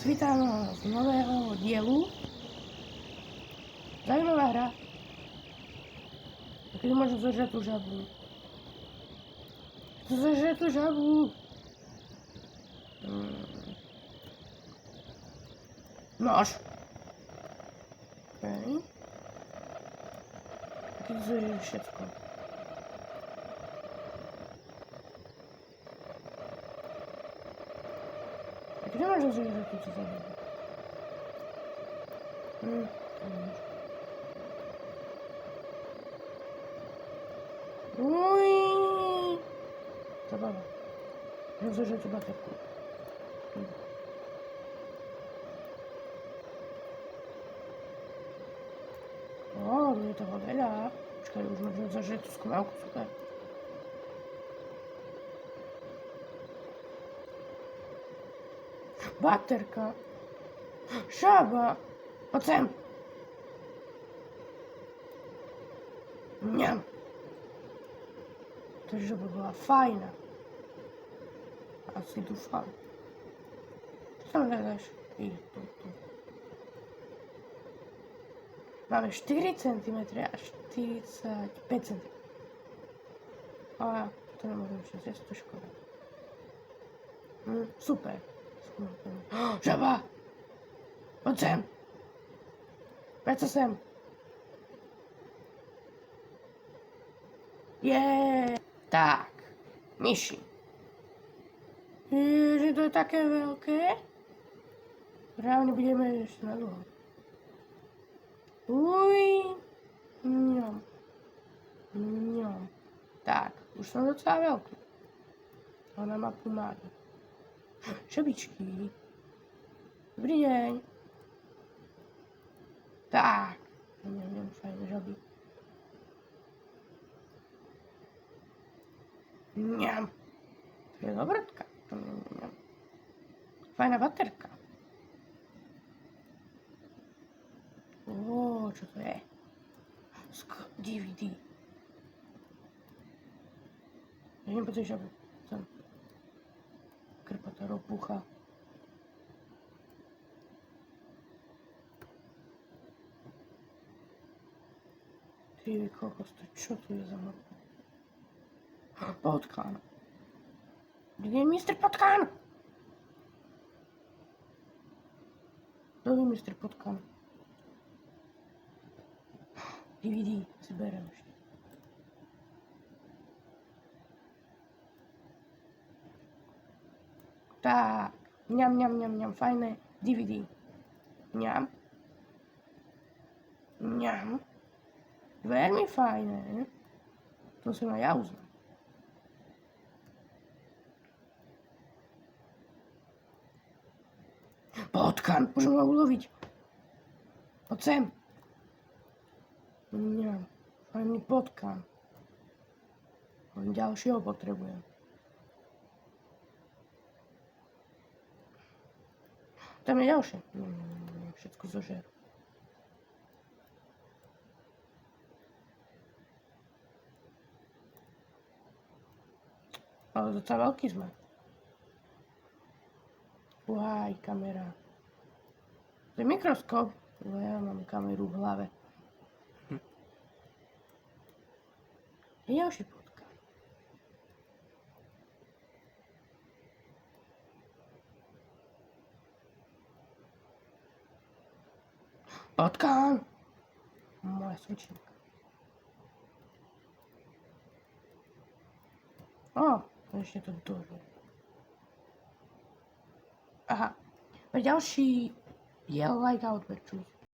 Vítam z nového dielu. Zaujímavá hra. Kedy môžem zožrať tú žabu? Zožrať tú žabu! Nož. Okej. Kedy zožrať všetko? A kedy môžem zožrať túto žabu? Uj. Zabava. Môžem zožrať tú baterku. Je toho veľa. Počkaj, už môžem zožrať tú skomávku, super. Baterka. Žaba. Poď sem. Mňam. Ta žaba bola fajná. Asi dúfam. Čo tam hľadáš? Tu. Máme 4 cm a 45 cm. A to nemôžem ešte zjesť, to je škoda. Super. Žaba! Poď sem! Poď sa sem! Tak, myši. Že to je také veľké? Reálne budeme ešte na dlho. Uj, mňam. Tak, už som docela veľký. Ona ma pomáha. Žabičky. Dobrý deň. Tak, mňam, fajné žaby. Mňam. To je dobrotka. Mňam. Fajná baterka. Čo to je? DVD. Idem po tej žabu. Sem. Krpatá ropucha. Ty kokos, čo tu je za mapu? Potkán. Kde je Mr. Potkán? Kto je Mr. Potkán? DVD si berem ešte. Tak, mňam, fajné DVD. Mňam. Veľmi fajné. To som aj ja uznal. Potkán, môžem ho uloviť. Poď sem. Mňam, fajný potkán. Len ďalšieho potrebujem. Tam je ďalšie. Všetko zožer. Ale docela veľký sme. Uaj, kamera. To je mikroskop. Ja mám kameru v hlave. Je ďalší potkán. Potkán! Moja svičinka. Ešte to dole. Aha. Ďalší Yellow Like Outback Juice.